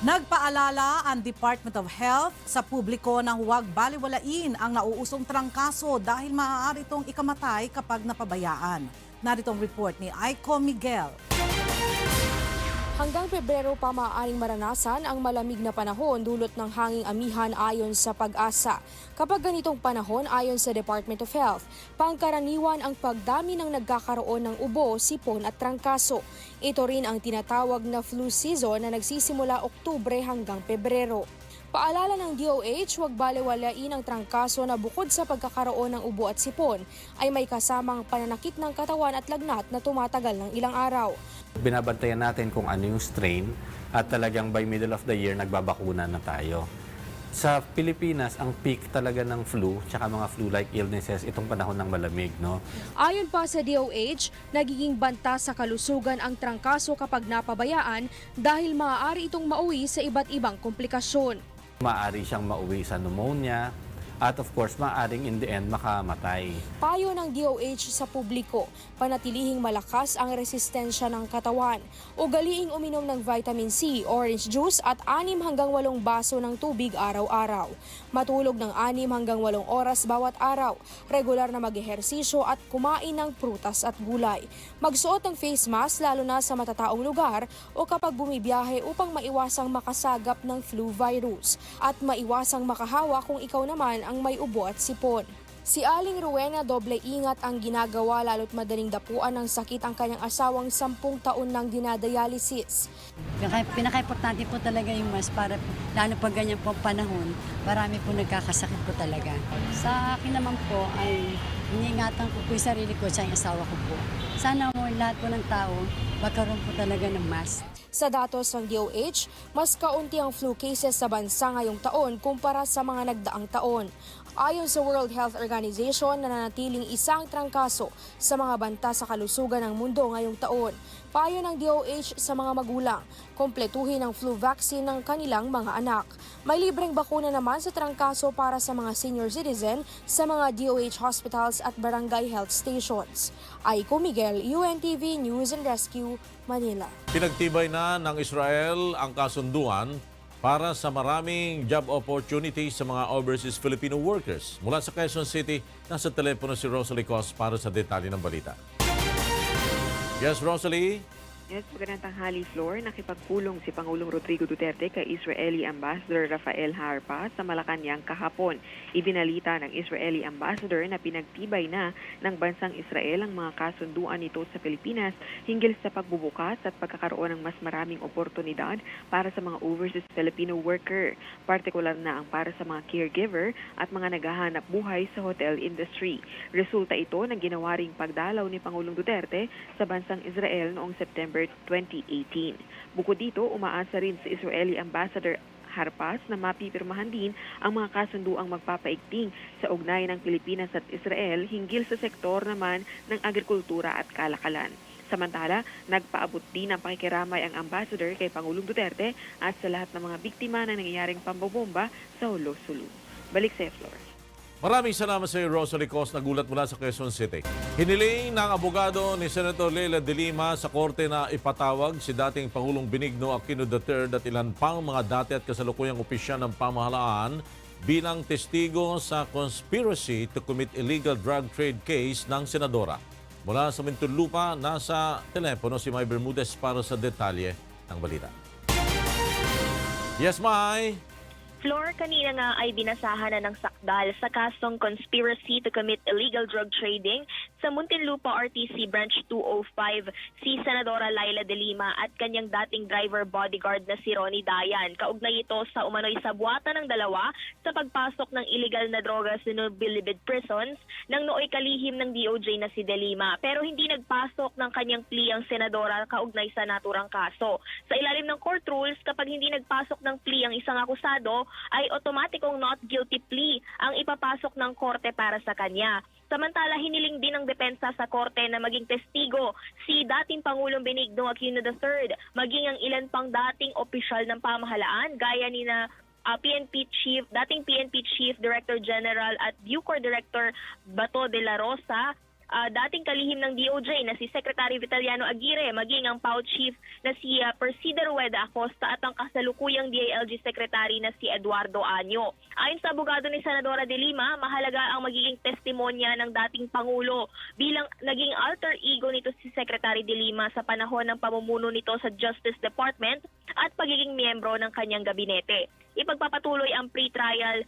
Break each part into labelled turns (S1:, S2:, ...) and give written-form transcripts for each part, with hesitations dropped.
S1: Nagpaalala ang Department of Health sa publiko na huwag baliwalain ang nauusong trangkaso dahil maaari itong ikamatay kapag napabayaan. Narito ang report ni Aiko Miguel.
S2: Hanggang Pebrero pa maaaring maranasan ang malamig na panahon dulot ng hanging amihan ayon sa Pag-asa. Kapag ganitong panahon ayon sa Department of Health, pangkaraniwan ang pagdami ng nagkakaroon ng ubo, sipon at trangkaso. Ito rin ang tinatawag na flu season na nagsisimula Oktubre hanggang Pebrero. Paalala ng DOH, huwag balewalain ang trangkaso na bukod sa pagkakaroon ng ubo at sipon, ay may kasamang pananakit ng katawan at lagnat na tumatagal ng ilang araw.
S3: Binabantayan natin kung ano yung strain at talagang by middle of the year nagbabakuna na tayo. Sa Pilipinas, ang peak talaga ng flu tsaka mga flu-like illnesses itong panahon ng malamig, no?
S2: Ayon pa sa DOH, nagiging banta sa kalusugan ang trangkaso kapag napabayaan dahil maaari itong mauwi sa iba't ibang komplikasyon.
S3: Maaari siyang mauwi sa pneumonia at of course, maaaring in the end makamatay.
S2: Payo ng DOH sa publiko, panatilihing malakas ang resistensya ng katawan. Ugaliing uminom ng vitamin C, orange juice at 6 hanggang 8 baso ng tubig araw-araw. Matulog ng 6 hanggang 8 oras bawat araw. Regular na mag-ehersisyo at kumain ng prutas at gulay. Magsuot ng face mask lalo na sa matataong lugar o kapag bumibiyahe upang maiwasang makasagap ng flu virus. At maiwasang makahawa kung ikaw naman ang may ubo at sipon. Si Aling Rowena doble ingat ang ginagawa lalo't madaling dapuan ng sakit ang kanyang asawang 10 taon nang dinadialysis.
S4: Pinaka-importante po talaga yung mask para lalo pag ganyan po panahon, marami po nagkakasakit po talaga. Sa akin naman po ay iniingatan ko po yung sarili ko at yung asawa ko po. Sana mo lahat po ng tao magkaroon po talaga ng mask.
S2: Sa datos ng DOH, mas kaunti ang flu cases sa bansa ngayong taon kumpara sa mga nagdaang taon. Ayon sa World Health Organization, nananatiling isang trangkaso sa mga banta sa kalusugan ng mundo ngayong taon. Payo ng DOH sa mga magulang, kompletuhin ang flu vaccine ng kanilang mga anak. May libreng bakuna naman sa trangkaso para sa mga senior citizen sa mga DOH hospitals at barangay health stations. Aiko Miguel, UNTV News and Rescue, Manila.
S5: Pinagtibay na ng Israel ang kasunduan para sa maraming job opportunities sa mga overseas Filipino workers. Mula sa Quezon City, nasa telepono si Rosalie Cos para sa detalye ng balita. Yes, Rosalie?
S6: Yes, magandang tanghali, Floor. Nakipagpulong si Pangulong Rodrigo Duterte kay Israeli Ambassador Rafael Harpa sa Malacanang kahapon. Ibinalita ng Israeli Ambassador na pinagtibay na ng bansang Israel ang mga kasunduan nito sa Pilipinas hinggil sa pagbubukas at pagkakaroon ng mas maraming oportunidad para sa mga overseas Filipino worker, partikular na ang para sa mga caregiver at mga naghahanap buhay sa hotel industry. Resulta ito ng ginawa ring pagdalaw ni Pangulong Duterte sa bansang Israel noong September 2018. Bukod dito, umaasa rin si Israeli Ambassador Harpas na mapipirmahan din ang mga kasunduang magpapaigting sa ugnayan ng Pilipinas at Israel hinggil sa sektor naman ng agrikultura at kalakalan. Samantala, nagpaabot din ang pakikiramay ang ambassador kay Pangulong Duterte at sa lahat ng mga biktima ng nangyayaring pambobomba sa Sulu. Balik sa Flor.
S5: Maraming salamat sa iyo, Rosalie Cos, nagulat mula sa Quezon City. Hiniling ng abogado ni Senator Leila de Lima sa korte na ipatawag si dating Pangulong Benigno Aquino III at ilan pang mga dati at kasalukuyang opisyal ng pamahalaan bilang testigo sa conspiracy to commit illegal drug trade case ng senadora. Mula sa Muntinlupa, nasa telepono si May Bermudez para sa detalye ng balita. Yes, May!
S7: Floor, kanina nga ay binasahan na ng sakdal sa kasong conspiracy to commit illegal drug trading sa Muntinlupa RTC Branch 205 si Senadora Leila de Lima at kanyang dating driver bodyguard na si Ronnie Dayan. Kaugnay ito sa umano'y sabuatan ng dalawa sa pagpasok ng illegal na droga sa Bilibid prisons nang nooy kalihim ng DOJ na si de Lima. Pero hindi nagpasok ng kanyang plea ang senadora kaugnay sa naturang kaso. Sa ilalim ng court rules, kapag hindi nagpasok ng plea ang isang akusado, ay otomatikong not guilty plea ang ipapasok ng korte para sa kanya. Samantala, hiniling din ng depensa sa korte na maging testigo si dating Pangulong Benigno Aquino III, maging ang ilan pang dating opisyal ng pamahalaan gaya ni na dating PNP Chief Director General at Bucor Director Bato de la Rosa, dating kalihim ng DOJ na si Secretary Vitaliano Aguirre, maging ang PAO Chief na si Persida Rueda Acosta at ang kasalukuyang DILG Secretary na si Eduardo Año. Ayon sa abogado ni Senadora de Lima, mahalaga ang magiging testimonya ng dating Pangulo bilang naging alter ego nito si Secretary de Lima sa panahon ng pamumuno nito sa Justice Department at pagiging miyembro ng kanyang gabinete. Ipagpapatuloy ang pre-trial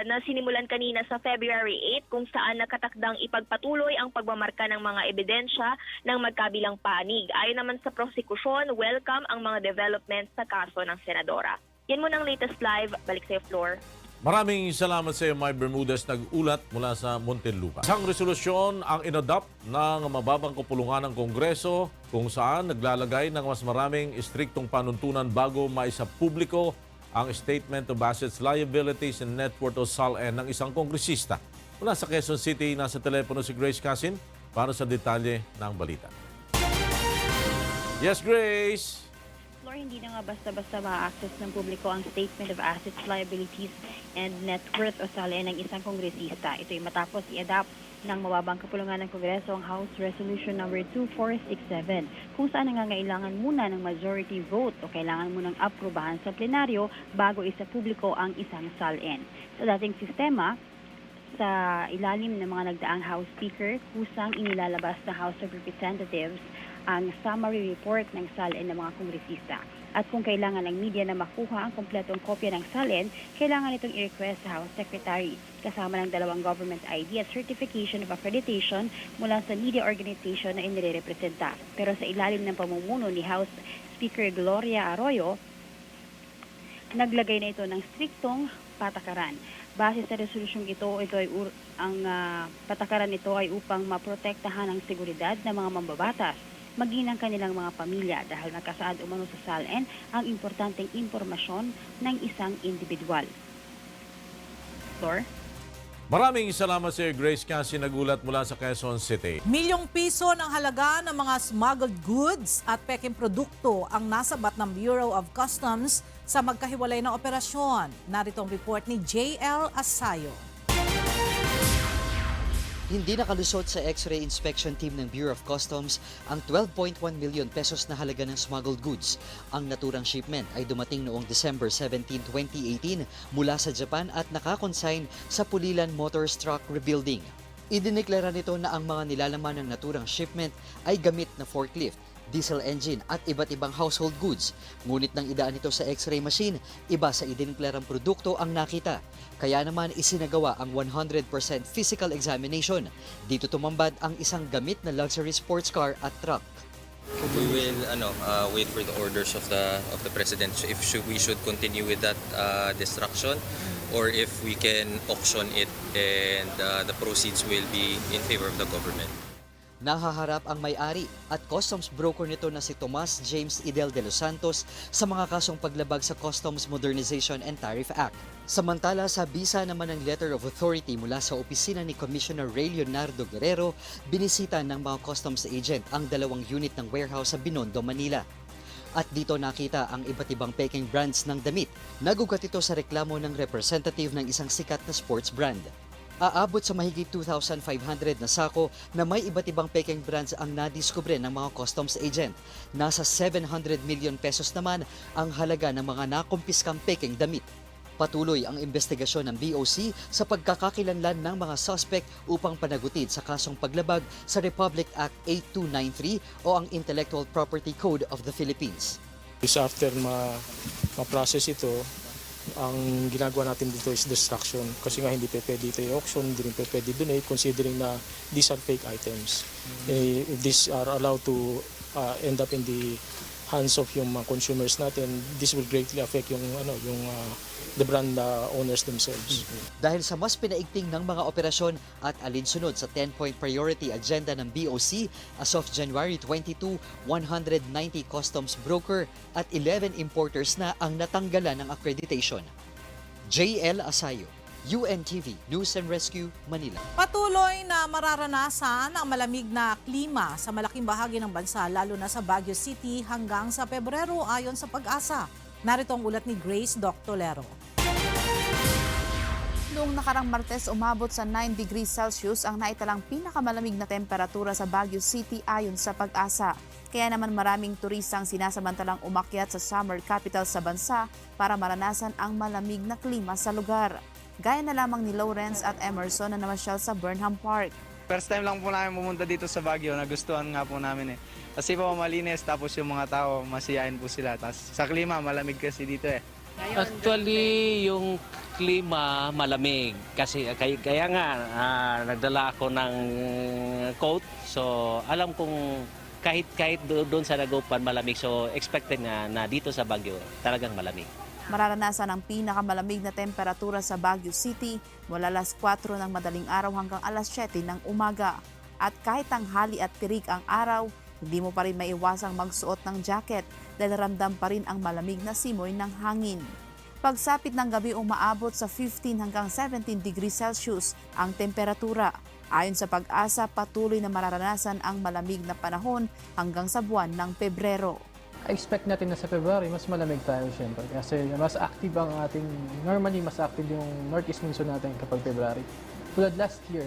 S7: na sinimulan kanina sa February 8 kung saan nakatakdang ipagpatuloy ang pagmamarka ng mga ebidensya ng magkabilang panig. Ayon naman sa prosekusyon, welcome ang mga developments sa kaso ng Senadora. Yan muna ang latest live. Balik sa floor.
S5: Maraming salamat sa iyo, May Bermudez, nag-ulat mula sa Muntinlupa. Isang resolusyon ang inadopt ng mababang kapulungan ng Kongreso kung saan naglalagay ng mas maraming istriktong panuntunan bago maisa publiko ang Statement of Assets, Liabilities and Net Worth o SALN ng isang kongresista. Mula sa Quezon City, nasa telepono si Grace Casin para sa detalye ng balita. Yes, Grace!
S8: Floor, hindi na nga basta-basta ma-access ng publiko ang Statement of Assets, Liabilities and Net Worth o SALN ng isang kongresista. Ito'y matapos i-adapt ng mababang kapulungan ng Kongreso ang House Resolution number 2467 kung saan nangangailangan muna ng majority vote o kailangan munang aprubahan sa plenaryo bago isa publiko ang isang SALN. Sa dating sistema, sa ilalim ng mga nagdaang House Speaker, kusang inilalabas ng House of Representatives ang summary report ng SALN ng mga kongresista. At kung kailangan ng media na makuha ang kompletong kopya ng SALN, kailangan itong i-request sa House Secretary kasama ng 2 government ID at certification of accreditation mula sa media organization na inirepresenta. Pero sa ilalim ng pamumuno ni House Speaker Gloria Arroyo, naglagay na ito ng striktong patakaran. Base sa resolusyong ito ay ang patakaran nito ay upang maprotektahan ang seguridad ng mga mambabatas maging ng kanilang mga pamilya dahil nakasaad umano sa SALN ang importanteng impormasyon ng isang individual. Flor?
S5: Maraming salamat sa iyo, Grace Casin, nagulat mula sa Quezon City.
S1: Milyong piso ng halaga ng mga smuggled goods at peking produkto ang nasabat ng Bureau of Customs sa magkahiwalay na operasyon. Narito ang report ni JL Asayo.
S9: Hindi nakalusot sa X-ray inspection team ng Bureau of Customs ang 12.1 million pesos na halaga ng smuggled goods. Ang naturang shipment ay dumating noong December 17, 2018 mula sa Japan at nakakonsign sa Pulilan Motors Truck Rebuilding. Idineklara nito na ang mga nilalaman ng naturang shipment ay gamit na forklift, diesel engine at iba't ibang household goods. Ngunit nang idaan ito sa X-ray machine, iba sa idineklarang produkto ang nakita. Kaya naman isinagawa ang 100% physical examination. Dito tumambad ang isang gamit na luxury sports car at truck.
S10: We will wait for the orders of the president if we should continue with that destruction or if we can auction it and the proceeds will be in favor of the government.
S9: Nahaharap ang may-ari at customs broker nito na si Tomas James Idel de los Santos sa mga kasong paglabag sa Customs Modernization and Tariff Act. Samantala sa bisa naman ng letter of authority mula sa opisina ni Commissioner Ray Leonardo Guerrero, binisita ng mga customs agent ang 2 unit ng warehouse sa Binondo, Manila. At dito nakita ang iba't ibang peking brands ng damit. Nagugat ito sa reklamo ng representative ng isang sikat na sports brand. Aabot sa mahigit 2,500 na sako na may iba't ibang peking brands ang nadiskubre ng mga customs agent. Nasa 700 million pesos naman ang halaga ng mga nakumpiskang peking damit. Patuloy ang investigasyon ng BOC sa pagkakakilanlan ng mga suspect upang panagutid sa kasong paglabag sa Republic Act 8293 o ang Intellectual Property Code of the Philippines.
S11: After ma-process ito, ang ginagawa natin dito is destruction kasi nga hindi pwede ito i-auction, hindi rin pwede donate considering na these are fake items. If these are allowed to end up in the hands of yung mga consumers natin, this will greatly affect yung the brand owners themselves.
S9: Dahil sa mas pinaigting ng mga operasyon at alinsunod sa 10-point priority agenda ng BOC, as of January 22, 190 customs broker at 11 importers na ang natanggalan ng accreditation. JL Asayo, UNTV News and Rescue, Manila.
S1: Patuloy na mararanasan ang malamig na klima sa malaking bahagi ng bansa lalo na sa Baguio City hanggang sa Pebrero ayon sa Pag-asa. Narito ang ulat ni Grace Doctolero.
S12: noong nakarang Martes umabot sa 9 degrees Celsius ang naitalang pinakamalamig na temperatura sa Baguio City ayon sa Pag-asa. Kaya naman maraming turistang sinasamantalang umakyat sa summer capital sa bansa para maranasan ang malamig na klima sa lugar. Gaya na lamang ni Lawrence at Emerson na namasyal sa Burnham Park.
S13: First time lang po namin pumunta dito sa Baguio, nagustuhan nga po namin eh. Kasi po malinis, tapos yung mga tao masiyahin po sila. Tapos sa klima, malamig kasi dito eh.
S14: Actually, yung klima malamig kasi kaya nga nagdala ako ng coat. So alam kong kahit doon sa Dagupan malamig, so expected na dito sa Baguio talagang malamig.
S12: Mararanasan ang pinakamalamig na temperatura sa Baguio City mula alas 4 ng madaling araw hanggang alas 7 ng umaga. At kahit tanghali at tirik ang araw, hindi mo pa rin maiwasang magsuot ng jacket dahil ramdam pa rin ang malamig na simoy ng hangin. Pagsapit ng gabi umaabot sa 15 hanggang 17 degrees Celsius ang temperatura. Ayon sa Pag-asa, patuloy na mararanasan ang malamig na panahon hanggang sa buwan ng Pebrero.
S15: Expect natin na sa February, mas malamig tayo siyempre. Kasi mas active ang ating, normally mas active yung northeast monsoon natin kapag February. Tulad last year,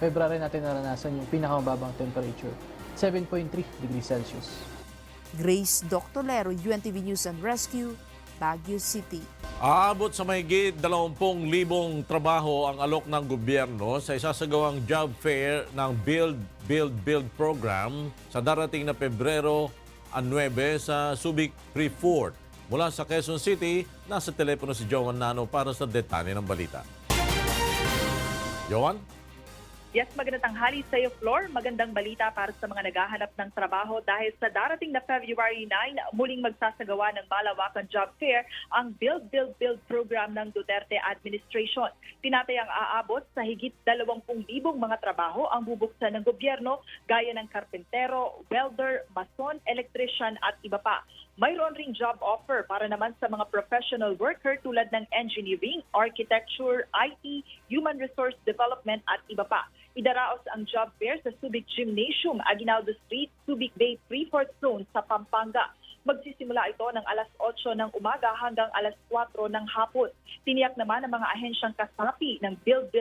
S15: February natin naranasan yung pinakamababang temperature, 7.3 degrees Celsius.
S12: Grace Doctolero, UNTV News and Rescue, Baguio City.
S5: Aabot sa mahigit 20,000 trabaho ang alok ng gobyerno sa isasagawang job fair ng Build program sa darating na Pebrero 9 sa Subic Pre-Fort. Mula sa Quezon City, nasa telepono si Joan Nano para sa detalye ng balita. Joan?
S16: Yes, magandang tanghali sa iyo, Flor. Magandang balita para sa mga naghahanap ng trabaho dahil sa darating na February 9, muling magsasagawa ng malawakang job fair ang Build program ng Duterte administration. Tinatayang aabot sa higit 20,000 mga trabaho ang bubuksan ng gobyerno gaya ng karpentero, welder, mason, electrician at iba pa. Mayroon ring job offer para naman sa mga professional worker tulad ng engineering, architecture, IT, human resource development at iba pa. Idaraos ang job fair sa Subic Gymnasium, Aguinaldo Street, Subic Bay Pre-Fort Zone sa Pampanga. Magsisimula ito ng alas 8 ng umaga hanggang alas 4 ng hapon. Tiniyak naman ng mga ahensyang kasapi ng Build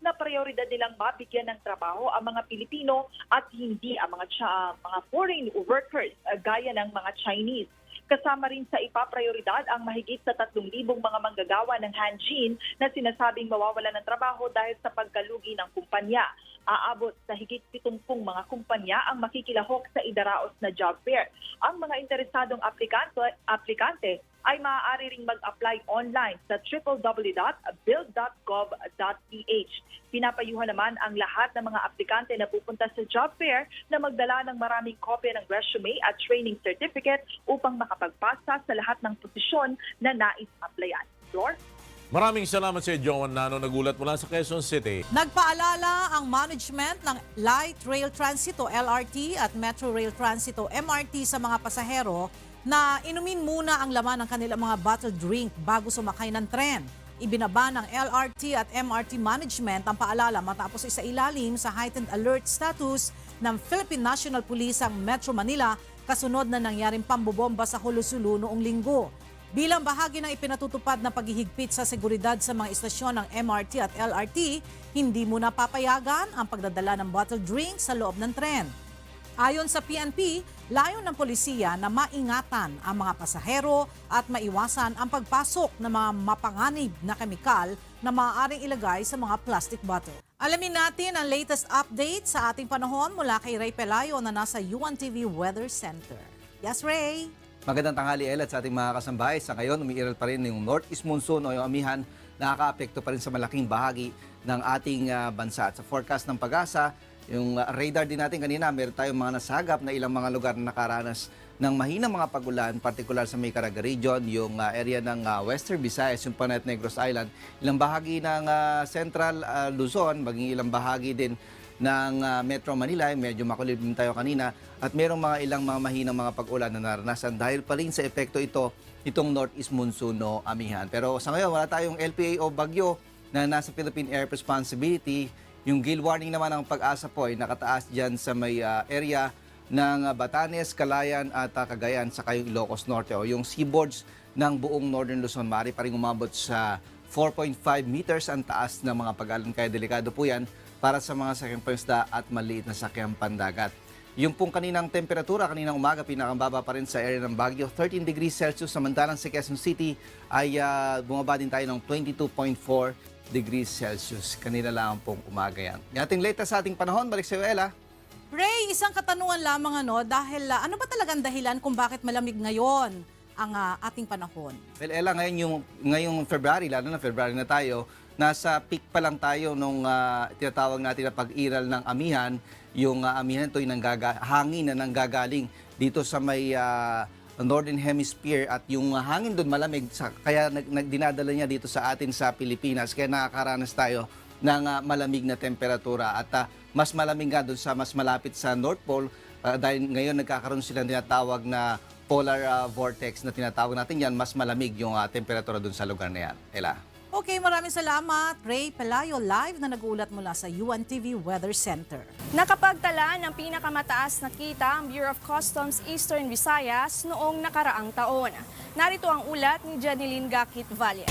S16: na prioridad nilang mabigyan ng trabaho ang mga Pilipino at hindi ang mga foreign workers gaya ng mga Chinese. Kasama rin sa ipaprioridad ang mahigit sa 3,000 mga manggagawa ng Hanjin na sinasabing mawawalan ng trabaho dahil sa pagkalugi ng kumpanya. Aabot sa higit 70 mga kumpanya ang makikilahok sa idaraos na job fair. Ang mga interesadong aplikante ay maaari ring mag-apply online sa www.build.gov.ph. Pinapayuhan naman ang lahat ng mga aplikante na pupunta sa job fair na magdala ng maraming kopya ng resume at training certificate upang makapagpasa sa lahat ng posisyon na nais-applyan. Flor?
S5: Maraming salamat sa Joan Nano, nagulat mula sa Quezon City.
S1: Nagpaalala ang management ng Light Rail Transit o LRT at Metro Rail Transit o MRT sa mga pasahero na inumin muna ang laman ng kanilang mga bottled drink bago sumakay ng tren. Ibinaba ng LRT at MRT management ang paalala matapos isailalim sa heightened alert status ng Philippine National Police ang Metro Manila kasunod na nangyaring pambobomba sa Hulusulu noong Linggo. Bilang bahagi ng ipinatutupad na paghihigpit sa seguridad sa mga istasyon ng MRT at LRT, hindi muna papayagan ang pagdadala ng bottled drink sa loob ng tren. Ayon sa PNP, layon ng polisiya na maingatan ang mga pasahero at maiwasan ang pagpasok ng mga mapanganib na kemikal na maaaring ilagay sa mga plastic bottle. Alamin natin ang latest update sa ating panahon mula kay Ray Pelayo na nasa UNTV Weather Center. Yes, Ray!
S17: Magandang tanghali, El, at sa ating mga kasambahay. Sa ngayon, umiiral pa rin yung northeast monsoon o yung amihan, nakaka-apekto pa rin sa malaking bahagi ng ating bansa. At sa forecast ng Pag-asa, yung radar din natin kanina, meron tayong mga nasagap na ilang mga lugar na nakaranas ng mahinang mga pagulan, partikular sa may Caraga Region, yung area ng Western Visayas, yung Panay Negros Island, ilang bahagi ng Central Luzon, maging ilang bahagi din ng Metro Manila, medyo makulib din tayo kanina, at merong mga ilang mga mahinang mga pag-ulan na naranasan dahil pa rin sa epekto itong northeast monsoon o amihan. Pero sa ngayon, wala tayong LPA o bagyo na nasa Philippine Air Responsibility. Yung gale warning naman ng Pag-asa po ay nakataas dyan sa may area ng Batanes, Calayan at Cagayan sa yung Ilocos Norte o yung seaboards ng buong Northern Luzon. Maaari pa rin umabot sa 4.5 meters ang taas ng mga pag-alon. Kaya delikado po yan para sa mga sakyang pangisda at maliit na sakyang pandagat. Yung pong kaninang temperatura, kaninang umaga, pinakambaba pa rin sa area ng Baguio, 13 degrees Celsius. Samantalang sa Quezon City ay bumaba din tayo ng 22.4 degrees Celsius. Kanina lang pong umaga yan. Yung ating latest sa ating panahon, balik sa iyo, Ella.
S1: Ray, isang katanungan lamang dahil ano ba talagang dahilan kung bakit malamig ngayon ang ating panahon?
S17: Well, Ella, ngayong February, lalo na February na tayo, nasa peak pa lang tayo nung tinatawag natin na pag-iral ng amihan. Yung amihan ito yung hangin na nanggagaling dito sa may Northern Hemisphere at yung hangin doon malamig, kaya dinadala niya dito sa atin sa Pilipinas. Kaya nakakaranas tayo ng malamig na temperatura at mas malamig nga doon sa mas malapit sa North Pole dahil ngayon nagkakaroon sila ng tinatawag na polar vortex na tinatawag natin yan, mas malamig yung temperatura doon sa lugar na yan. Ella.
S1: Okay, maraming salamat. Ray Pelayo live na nag-uulat mula sa UNTV Weather Center.
S2: Nakapagtala ng pinakamataas na kita ang Bureau of Customs Eastern Visayas noong nakaraang taon. Narito ang ulat ni Janeline Gakit Valles.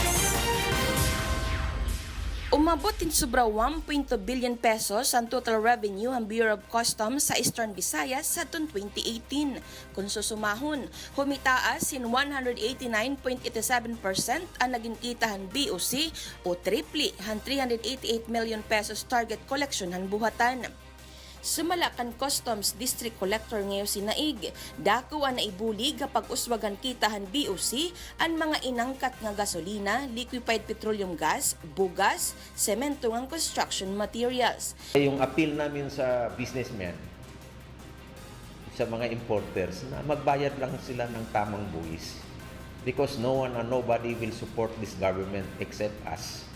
S18: Umabot din sobra 1.2 billion pesos ang total revenue ang Bureau of Customs sa Eastern Visayas sa taong 2018. Kung susumahon, humitaas sin 189.87% ang naging kitahan BOC o triple han 388 million pesos target collection han buhatan. Sumalakan Customs District Collector ngayon si Naig, dako ang naibulig kapag uswagan kitahan BOC ang mga inangkat nga gasolina, liquefied petroleum gas, bugas, semento ng construction materials.
S19: Yung appeal namin sa businessmen, sa mga importers, na magbayad lang sila ng tamang buwis. Because no one and nobody will support this government except us.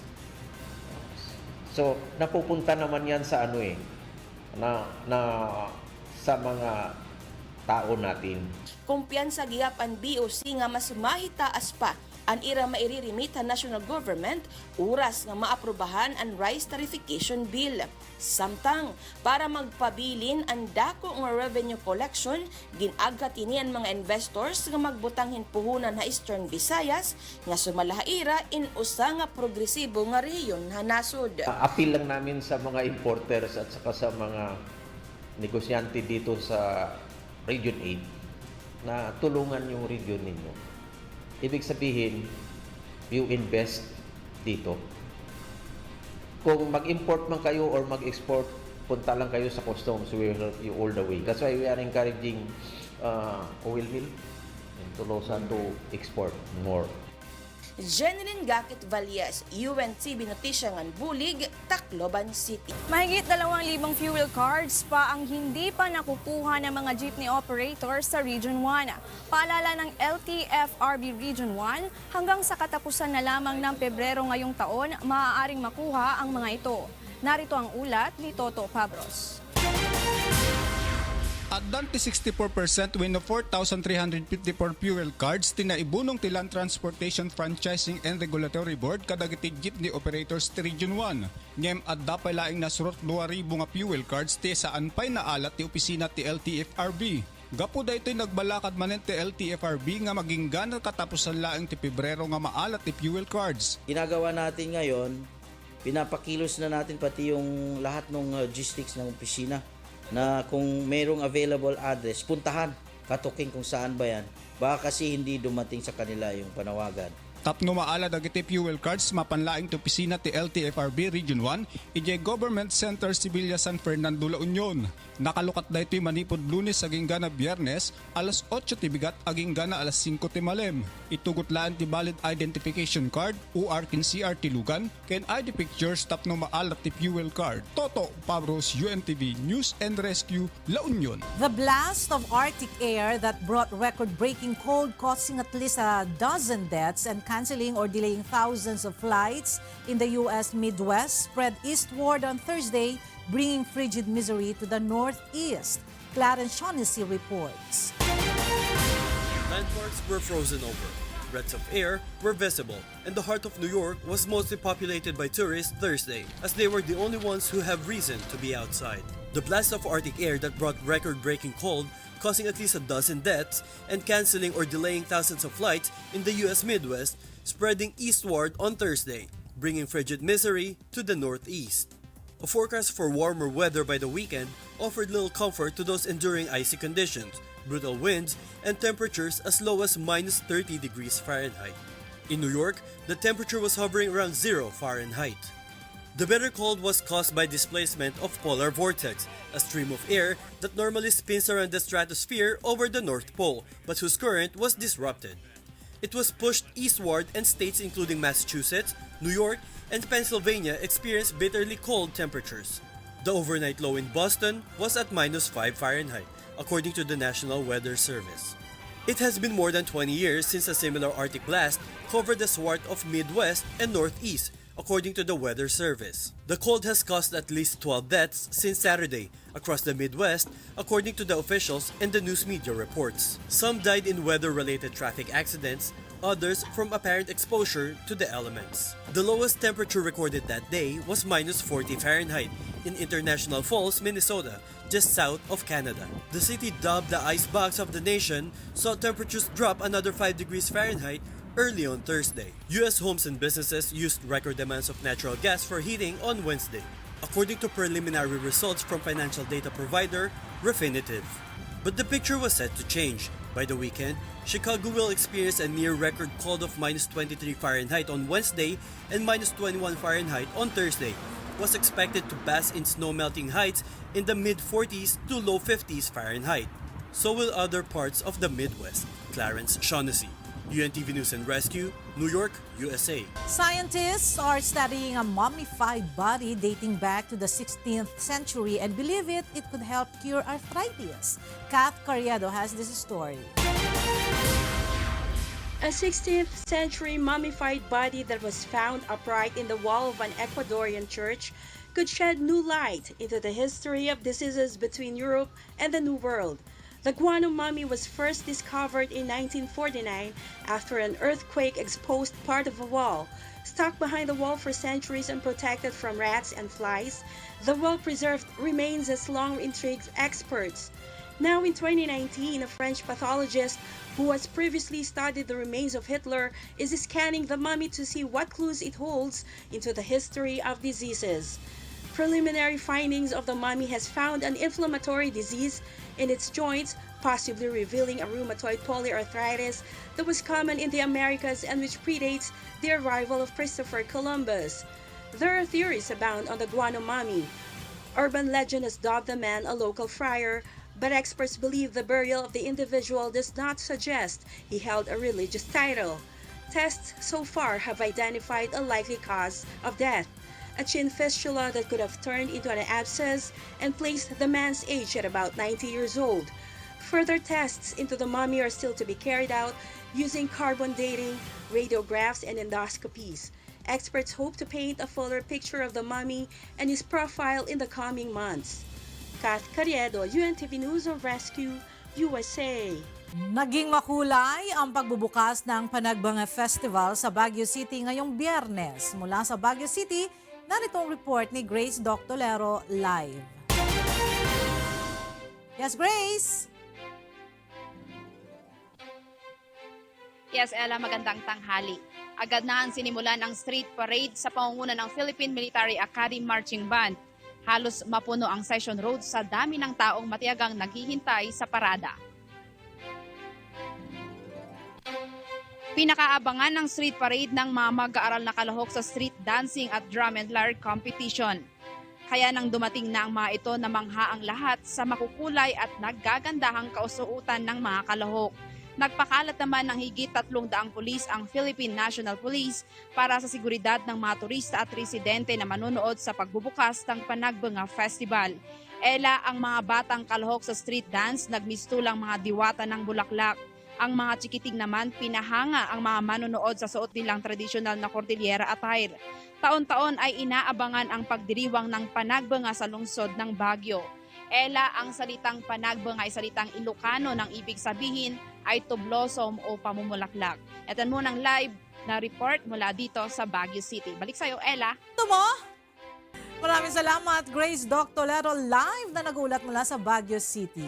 S19: So, napupunta naman yan sa sa mga tao natin.
S18: Kumpiyansa gihap ang BOC nga mas mahitaas pa ang ira mairirimit ang national government oras nga maaprubahan ang rice tarification bill. Samtang para magpabilin ang dako nga revenue collection, ginagkat ini ang mga investors nga magbutang puhunan sa Eastern Visayas nga sumalahaira in usa nga progresibo nga rehiyon ha nasod.
S19: Appeal lang namin sa mga importers at saka sa mga negosyante dito sa Region 8 na tulungan yung region ninyo. Ibig sabihin, you invest dito. Kung mag-import man kayo or mag-export, punta lang kayo sa customs, we will help you all the way. That's why we are encouraging oil mill in Tolosa to export more.
S18: Janeline Gakit Valles, UNTV Notisyangan Bulig, Tacloban City.
S2: Mahigit 2,000 fuel cards pa ang hindi pa nakukuha ng mga jeepney operators sa Region 1. Paalala ng LTFRB Region 1, hanggang sa katapusan na lamang ng Pebrero ngayong taon, maaaring makuha ang mga ito. Narito ang ulat ni Toto Pabros.
S20: At dante 64% win of 4,354 fuel cards tinaibunong ti Land Transportation Franchising and Regulatory Board kadagiti jeepney operators ti Region 1. Ngem at dapay laing nasurot 2,000 nga fuel cards ti saan pay naalat ti opisina ti LTFRB. Gapo daytoy nagbalakad manen ti LTFRB nga maging ganal katapusan laing ti Pebrero nga maalat ti fuel cards.
S21: Ginagawa natin ngayon, pinapakilos na natin pati yung lahat ng logistics ng opisina na kung mayroong available address, puntahan, katuking kung saan ba yan. Baka kasi hindi dumating sa kanila yung panawagan.
S20: Tapno maala dagiti fuel cards mapanlaing ti opisina ti LTFRB Region 1 ijay Government Center Sibilia San Fernando La Union. Nakalukat daytoy manipod Lunes aging gana Biyernes alas 8 ti bigat aging gana alas 5 ti malem. Itugot laan ti valid identification card UR kin CR ti lugan ken ID pictures tapno maalat ti fuel card. Toto Pabros, UNTV News and Rescue La Union.
S1: The blast of Arctic air that brought record-breaking cold causing at least a dozen deaths and canceling or delaying thousands of flights in the U.S. Midwest spread eastward on Thursday, bringing frigid misery to the northeast. Clarence Shaughnessy reports.
S22: Landmarks were frozen over. Threats of air were visible, and the heart of New York was mostly populated by tourists Thursday, as they were the only ones who have reason to be outside. The blast of Arctic air that brought record-breaking cold, causing at least a dozen deaths and canceling or delaying thousands of flights in the U.S. Midwest, spreading eastward on Thursday, bringing frigid misery to the northeast. A forecast for warmer weather by the weekend offered little comfort to those enduring icy conditions, brutal winds, and temperatures as low as minus 30 degrees Fahrenheit. In New York, the temperature was hovering around 0 Fahrenheit. The bitter cold was caused by displacement of polar vortex, a stream of air that normally spins around the stratosphere over the North Pole, but whose current was disrupted. It was pushed eastward, and states including Massachusetts, New York, and Pennsylvania experienced bitterly cold temperatures. The overnight low in Boston was at minus 5 Fahrenheit, according to the National Weather Service. It has been more than 20 years since a similar Arctic blast covered the swath of Midwest and Northeast, according to the Weather Service. The cold has caused at least 12 deaths since Saturday across the Midwest, according to the officials and the news media reports. Some died in weather-related traffic accidents, others from apparent exposure to the elements. The lowest temperature recorded that day was minus 40 Fahrenheit in International Falls, Minnesota, just south of Canada. The city, dubbed the icebox of the nation, saw temperatures drop another 5 degrees Fahrenheit early on Thursday. U.S. homes and businesses used record amounts of natural gas for heating on Wednesday, according to preliminary results from financial data provider Refinitiv. But the picture was set to change. By the weekend, Chicago will experience a near-record cold of minus 23 Fahrenheit on Wednesday and minus 21 Fahrenheit on Thursday, was expected to bask in snow-melting heights in the mid-40s to low 50s Fahrenheit. So will other parts of the Midwest. Clarence Shaughnessy, UNTV News and Rescue, New York, USA.
S1: Scientists are studying a mummified body dating back to the 16th century and believe it could help cure arthritis. Kath Carriedo has this story.
S3: A 16th century mummified body that was found upright in the wall of an Ecuadorian church could shed new light into the history of diseases between Europe and the New World. The guano mummy was first discovered in 1949 after an earthquake exposed part of a wall. Stuck behind the wall for centuries and protected from rats and flies, the well-preserved remains has long intrigued experts. Now in 2019, a French pathologist who has previously studied the remains of Hitler is scanning the mummy to see what clues it holds into the history of diseases. Preliminary findings of the mummy has found an inflammatory disease in its joints, possibly revealing a rheumatoid polyarthritis that was common in the Americas and which predates the arrival of Christopher Columbus. There are theories abound on the guano mummy. Urban legend has dubbed the man a local friar, but experts believe the burial of the individual does not suggest he held a religious title. Tests so far have identified a likely cause of death, a chin fistula that could have turned into an abscess and placed the man's age at about 90 years old. Further tests into the mummy are still to be carried out using carbon dating, radiographs, and endoscopies. Experts hope to paint a fuller picture of the mummy and his profile in the coming months. Kath Carriedo, UNTV News and Rescue, USA.
S1: Naging makulay ang pagbubukas ng Panagbanga Festival sa Baguio City ngayong Biyernes. Mula sa Baguio City, narito ang report ni Grace Doctolero live. Yes, Grace!
S4: Yes, Ella, magandang tanghali. Agad na ang sinimulan ang street parade sa pangunguna ng Philippine Military Academy Marching Band. Halos mapuno ang Session Road sa dami ng taong matiyagang naghihintay sa parada. Pinakaabangan ng street parade ng mga mag-aaral na kalahok sa street dancing at drum and lyre competition. Kaya nang dumating na ang mga ito, namangha ang lahat sa makukulay at naggagandahang kausuotan ng mga kalahok. Nagpakalat naman ng higit 300 pulis ang Philippine National Police para sa seguridad ng mga turista at residente na manonood sa pagbubukas ng Panagbanga Festival. Ela, ang mga batang kalahok sa street dance nagmistulang mga diwata ng bulaklak. Ang mga chikiting naman pinahanga ang mga manonood sa suot nilang tradisyonal na Cordillera attire. Taon-taon ay inaabangan ang pagdiriwang ng Panagbanga sa lungsod ng Baguio. Ela, ang salitang Panagbanga ay salitang Ilocano ng ibig sabihin ay to blossom o pamumulaklak. Ito muna ang live na report mula dito sa Baguio City. Balik sa'yo, Ella.
S1: Ito mo? Maraming salamat, Grace Doctolero live na nagulat mula sa Baguio City.